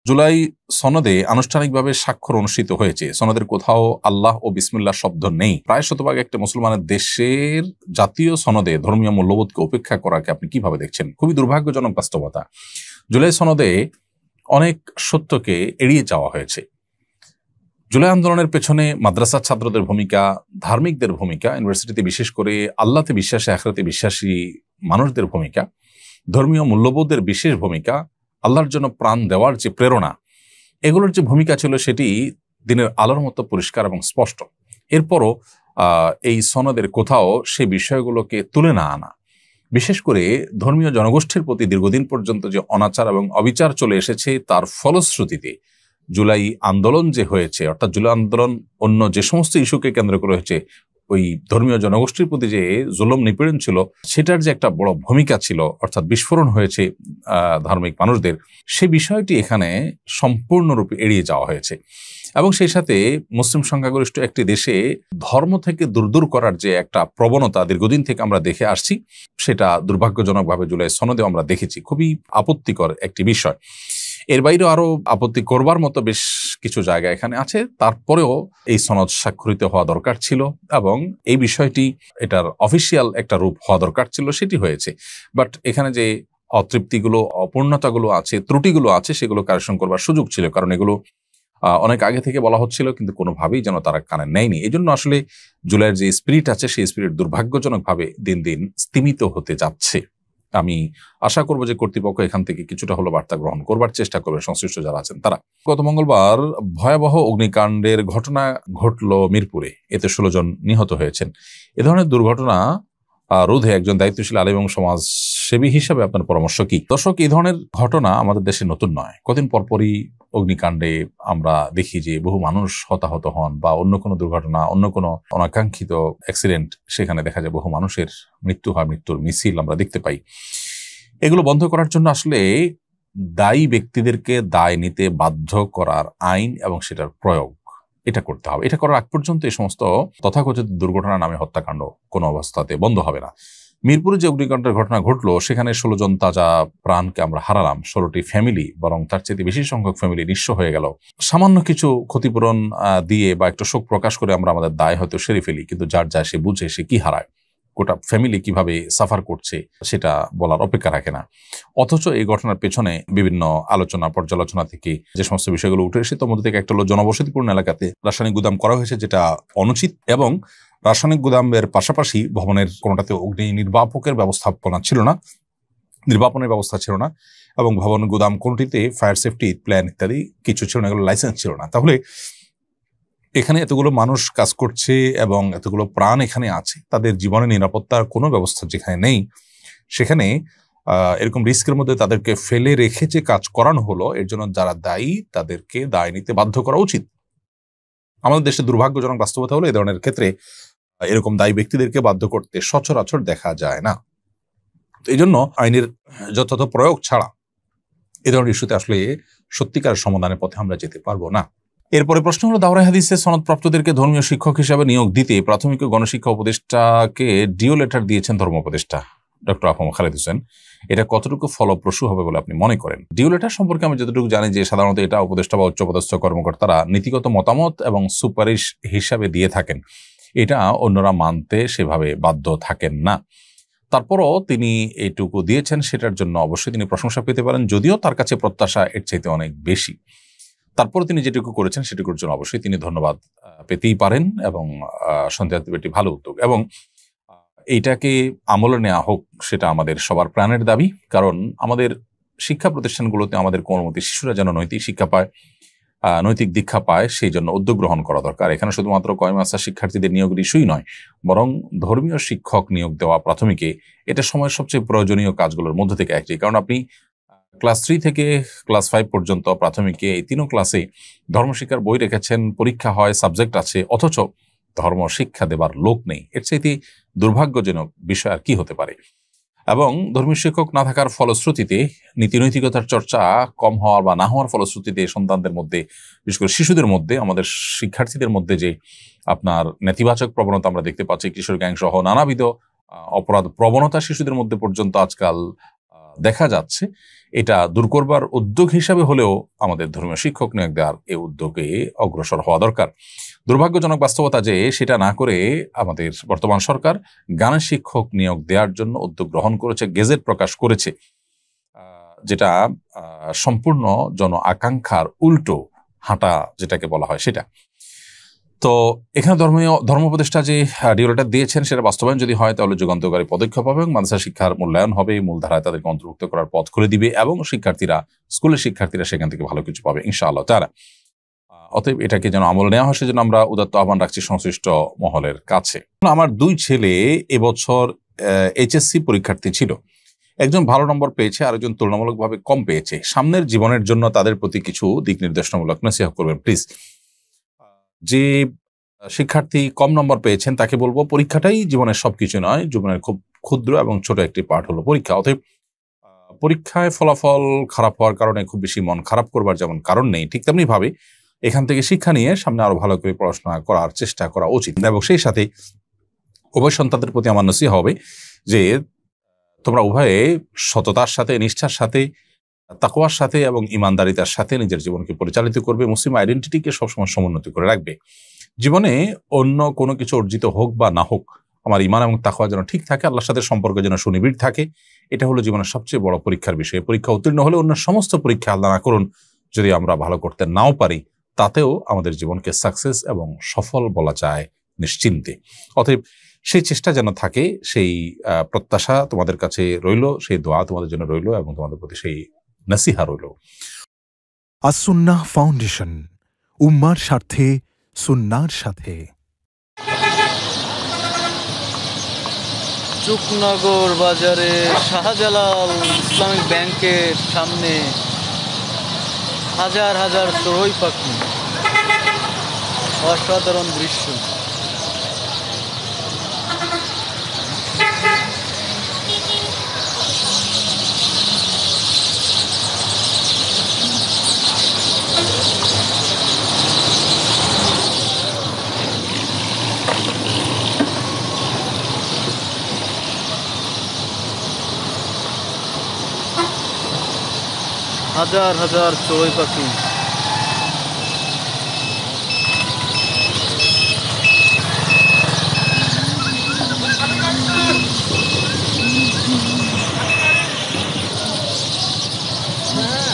জুলাই সনদে আনুষ্ঠানিকভাবে স্বাক্ষর অনুষ্ঠিত হয়েছে। সনদের কোথাও আল্লাহ ও বিসমিল্লাহ শব্দ নেই। প্রায় শতভাগ একটা মুসলমানের দেশের জাতীয় সনদে ধর্মীয় মূল্যবোধকে উপেক্ষা করাকে আপনি কিভাবে দেখছেন? খুবই দুর্ভাগ্যজনক বাস্তবতা। জুলাই সনদে অনেক সত্যকে এড়িয়ে যাওয়া হয়েছে। জুলাই আন্দোলনের পেছনে মাদ্রাসার ছাত্রদের ভূমিকা, ধার্মিকদের ভূমিকা, ইউনিভার্সিটিতে বিশেষ করে আল্লাহতে বিশ্বাসী, আখিরাতে বিশ্বাসী মানুষদের ভূমিকা, ধর্মীয় মূল্যবোধের বিশেষ ভূমিকা, আল্লাহর জন্য প্রাণ দেওয়ার যে প্রেরণা, এগুলোর যে ভূমিকা ছিল সেটি দিনের আলোর মতো পরিষ্কার এবং স্পষ্ট। এরপরও এই সনদের কোথাও সেই বিষয়গুলোকে তুলে না আনা, বিশেষ করে ধর্মীয় জনগোষ্ঠীর প্রতি দীর্ঘদিন পর্যন্ত যে অনাচার এবং অবিচার চলে এসেছে, তার ফলশ্রুতিতে জুলাই আন্দোলন যে হয়েছে, অর্থাৎ জুলাই আন্দোলন অন্য যে সমস্ত ইস্যুকে কেন্দ্র করে হয়েছে, ওই ধর্মীয় জনগোষ্ঠীর প্রতি যে জুলুম নিপীড়ন ছিল, সেটার যে একটা বড় ভূমিকা ছিল, অর্থাৎ বিস্ফোরণ হয়েছে ধার্মিক মানুষদের, সে বিষয়টি এখানে সম্পূর্ণরূপে এড়িয়ে যাওয়া হয়েছে। এবং সেই সাথে মুসলিম সংখ্যাগরিষ্ঠ একটি দেশে ধর্ম থেকে দূর করার যে একটা প্রবণতা দীর্ঘদিন থেকে আমরা দেখে আসছি, সেটা দুর্ভাগ্যজনকভাবে জুলাই সনদে আমরা দেখেছি। খুবই আপত্তিকর একটি বিষয়। এর বাইরেও আরো আপত্তি করবার মতো বেশ কিছু জায়গা এখানে আছে। তারপরেও এই সনদ স্বাক্ষরিত হওয়া দরকার ছিল এবং এই বিষয়টি এটার অফিসিয়াল একটা রূপ হওয়া দরকার ছিল, সেটি হয়েছে। বাট এখানে যে অতৃপ্তিগুলো, অপূর্ণতাগুলো আছে, ত্রুটিগুলো আছে, সেগুলো কারেকশন করবার সুযোগ ছিল, কারণ এগুলো অনেক আগে থেকে বলা হচ্ছিল, কিন্তু কোনোভাবেই যেন তারা কানে নেয়নি। এই জন্য আসলে জুলাইয়ের যে স্পিরিট আছে, সেই স্পিরিট দুর্ভাগ্যজনকভাবে দিন দিন স্তিমিত হতে যাচ্ছে। আমি আশা করব যে কর্তৃপক্ষ এখান থেকে কিছুটা হলো বার্তা গ্রহণ করবার চেষ্টা করবে, সংশ্লিষ্ট যারা আছেন তারা। গত মঙ্গলবার ভয়াবহ অগ্নিকাণ্ডের ঘটনা ঘটল মিরপুরে, এতে 16 জন নিহত হয়েছেন। এ ধরনের দুর্ঘটনা রোধে একজন দায়িত্বশীল আলেম এবং সমাজসেবী হিসাবে আপনার পরামর্শ কি? দর্শক, এই ধরনের ঘটনা আমাদের দেশে নতুন নয়। কদিন পরপরই অগ্নিকাণ্ডে আমরা দেখি যে বহু মানুষ হতাহত হন, বা অন্য কোনো দুর্ঘটনা, অন্য কোনো অনাকাঙ্ক্ষিত অ্যাক্সিডেন্ট, সেখানে দেখা যায় বহু মানুষের মৃত্যু হয়, মৃত্যুর মিছিল আমরা দেখতে পাই। এগুলো বন্ধ করার জন্য আসলে দায়ী ব্যক্তিদেরকে দায় নিতে বাধ্য করার আইন এবং সেটার প্রয়োগ, এটা করতে হবে। এটা করার আগ পর্যন্ত এই সমস্ত তথাকথিত দুর্ঘটনা নামে হত্যাকাণ্ড কোনো অবস্থাতে বন্ধ হবে না। মিরপুরে যে অগ্নিকাণ্ডের ঘটনা ঘটলো, সেখানে 16 জন তাজা প্রাণকে আমরা হারালাম, 16টি ফ্যামিলি, বরং তার চেয়ে বেশি সংখ্যক ফ্যামিলি নিঃস্ব হয়ে গেল। সামান্য কিছু ক্ষতিপূরণ দিয়ে বা একটু শোক প্রকাশ করে আমরা আমাদের দায় হয়তো সেরে ফেলি, কিন্তু যার যায় সে বুঝে সে কি হারায়, গোটা ফ্যামিলি কিভাবে সাফার করছে সেটা বলার অপেক্ষা রাখে না। অথচ এই ঘটনার পেছনে বিভিন্ন আলোচনা পর্যালোচনা থেকে যে সমস্ত বিষয়গুলো উঠে এসে, তার মধ্যে থেকে একটা হলো জনবসতিপূর্ণ এলাকাতে রাসায়নিক গুদাম করা হয়েছে, যেটা অনুচিত, এবং রাসায়নিক গুদামের পাশাপাশি ভবনের কোনোটাতে অগ্নি নির্বাপকের ব্যবস্থাপনা ছিল না, নির্বাপনের ব্যবস্থা ছিল না, এবং ভবন গুদাম কোনটিতে ফায়ার সেফটি প্ল্যান ইত্যাদি কিছু ছিল না, এগুলো লাইসেন্স ছিল না। তাহলে এখানে এতগুলো মানুষ কাজ করছে এবং এতগুলো প্রাণ এখানে আছে, তাদের জীবনের নিরাপত্তার কোনো ব্যবস্থা যেখানে নেই, সেখানে এরকম রিস্কের মধ্যে তাদেরকে ফেলে রেখে যে কাজ করানো হলো, এর জন্য যারা দায়ী তাদেরকে দায় নিতে বাধ্য করা উচিত। আমাদের দেশে দুর্ভাগ্যজনক বাস্তবতা হলো, এই ধরনের ক্ষেত্রে এরকম দায়ী ব্যক্তিদেরকে বাধ্য করতে সচরাচর দেখা যায় না। এই জন্য আইনের যথাযথ প্রয়োগ ছাড়া এ ধরনের ইস্যুতে আসলে সত্যিকার সমাধানের পথে আমরা যেতে পারবো না। এরপরে প্রশ্ন হলো, দাওরাই হাদিসে সনদপ্রাপ্তদেরকে ধর্মীয় শিক্ষক হিসাবে নিয়োগ দিতে প্রাথমিক ও গণশিক্ষা উপদেষ্টাকে ডিও লেটার দিয়েছেন ধর্ম উপদেষ্টা ডক্টর আফম খালেদ হোসেন। এটা কতটুকু ফলপ্রসূ হবে বলে আপনি মনে করেন? ডিও লেটার সম্পর্কে আমি যতটুকু জানি যে সাধারণত এটা উপদেষ্টা বা উচ্চপদস্থ কর্মকর্তারা নীতিগত মতামত এবং সুপারিশ হিসাবে দিয়ে থাকেন, এটা অন্যরা মানতে সেভাবে বাধ্য থাকেন না। তারপরও তিনি এইটুকু দিয়েছেন, সেটার জন্য অবশ্যই তিনি প্রশংসা পেতে পারেন, যদিও তার কাছে প্রত্যাশা এর চাইতে অনেক বেশি। তারপরে তিনি যেটুকু করেছেন সেটুকুর জন্য অবশ্যই তিনি ধন্যবাদ পেতেই পারেন, এবং সন্দেহ এটি ভালো উদ্যোগ, এবং এইটাকে আমলে নেওয়া হোক, সেটা আমাদের সবার প্রাণের দাবি। কারণ আমাদের শিক্ষা প্রতিষ্ঠানগুলোতে আমাদের কোনোমতে শিশুরা যেন নৈতিক শিক্ষা পায়, নৈতিক দীক্ষা পায়, সেই জন্য উদ্যোগ গ্রহণ করা দরকার। এখানে শুধুমাত্র কয়মাসা শিক্ষার্থীদের নিয়োগের ইস্যুই নয়, বরং ধর্মীয় শিক্ষক নিয়োগ দেওয়া প্রাথমিকে এটা সময়ের সবচেয়ে প্রয়োজনীয় কাজগুলোর মধ্যে থেকে একটি। কারণ আপনি ক্লাস 3 থেকে ক্লাস 5 পর্যন্ত প্রাথমিকে এই 3 ক্লাসে ধর্মশিক্ষার বই রেখেছেন, পরীক্ষা হয়, সাবজেক্ট আছে, অথচ ধর্ম শিক্ষা দেবার লোক নেই। এর চাইতে দুর্ভাগ্যজনক বিষয় আর কি হতে পারে? এবং ধর্মীয় শিক্ষক না থাকার ফলশ্রুতিতে নীতিনৈতিকতার চর্চা কম হওয়ার বা না হওয়ার ফলশ্রুতিতে সন্তানদের মধ্যে, বিশেষ করে শিশুদের মধ্যে, আমাদের শিক্ষার্থীদের মধ্যে যে আপনার নেতিবাচক প্রবণতা আমরা দেখতে পাচ্ছি, কিশোর গ্যাং সহ নানাবিধ অপরাধ প্রবণতা শিশুদের মধ্যে পর্যন্ত আজকাল দেখা যাচ্ছে এটা দূর করবার উদ্যোগ হিসাবে হলেও আমাদের ধর্মীয় শিক্ষক নিয়োগ দেওয়ার এই উদ্যোগে অগ্রসর হওয়া দরকার। দুর্ভাগ্যজনক বাস্তবতা যে সেটা না করে আমাদের বর্তমান সরকার গানের শিক্ষক নিয়োগ দেওয়ার জন্য উদ্যোগ গ্রহণ করেছে, গেজেট প্রকাশ করেছে, যেটা সম্পূর্ণ জন আকাঙ্ক্ষার উল্টো হাঁটা যেটাকে বলা হয় সেটা। তো এখানে ধর্মোপদেষ্টা যে ডিওটা দিয়েছেন সেটা বাস্তবায়ন যদি হয় তাহলে যুগান্তকারী পদক্ষেপ হবে এবং মাদ্রাসা শিক্ষার মূল্যায়ন হবে, মূলধারায় তাদেরকে অন্তর্ভুক্ত করার পথ খুলে দিবে এবং স্কুলের শিক্ষার্থীরা সেখান থেকে ভালো কিছু পাবে ইনশাআল্লাহ তাআলা। অতএব এটাকে যেন আমল নেওয়া হয় সেজন্য আমরা উদাত্ত আহ্বান রাখছি সংশ্লিষ্ট মহলের কাছে। আমার 2 ছেলে এবছর এইচএসসি পরীক্ষার্থী ছিল, একজন ভালো নম্বর পেয়েছে, আরেকজন তুলনামূলকভাবে কম পেয়েছে। সামনের জীবনের জন্য তাদের প্রতি কিছু দিক নির্দেশনামূলক নসিহত করবেন প্লিজ। যে শিক্ষার্থী কম নম্বর পেয়েছেন তাকে বলবো পরীক্ষাটাই জীবনের সবকিছু নয়, জীবনের খুব ক্ষুদ্র এবং ছোট একটি পার্ট হলো পরীক্ষা। অতএব পরীক্ষায় ফলাফল খারাপ হওয়ার কারণে খুব বেশি মন খারাপ করবার যেমন কারণ নেই, ঠিক তেমনি ভাবে এখান থেকে শিক্ষা নিয়ে সামনে আরো ভালো করে পড়াশোনা করার চেষ্টা করা উচিত। এবং সেই সাথে উভয় সন্তানদের প্রতি আমার নসিহত হবে যে তোমরা উভয়ে সততার সাথে, নিষ্ঠার সাথে, তাকওয়ার সাথে এবং ইমানদারিতার সাথে নিজের জীবনকে পরিচালিত করবে, মুসলিম আইডেন্টিটিকে সবসময় সমুন্নতি করে রাখবে। জীবনে অন্য কোনো কিছু অর্জিত হোক বা না হোক, আমার ইমান এবং তাকওয়া যেন ঠিক থাকে, আল্লাহর সাথে সম্পর্ক যেন সুনিবিড় থাকে, এটা হলো জীবনের সবচেয়ে বড় পরীক্ষার বিষয়। পরীক্ষা উত্তীর্ণ হলে অন্য সমস্ত পরীক্ষা আল্লাহ না করুন যদি আমরা ভালো করতে নাও পারি, তাতেও আমাদের জীবনকে সাকসেস এবং সফল বলা যায় নিশ্চিন্তে। অতএব সেই চেষ্টা যেন থাকে, সেই প্রত্যাশা তোমাদের কাছে রইল, সেই দোয়া তোমাদের জন্য রইল এবং তোমাদের প্রতি সেই নসিহা রইল। আস-সুন্নাহ ফাউন্ডেশন, উম্মার স্বার্থে, সুন্নাহর সাথে। চুকনগর বাজারে শাহজালাল ইসলামিক ব্যাংকের সামনে হাজার হাজার চড়ুই পাখি, অসাধারণ দৃশ্য। হাজার হাজার চড়ুই পাখি। হ্যাঁ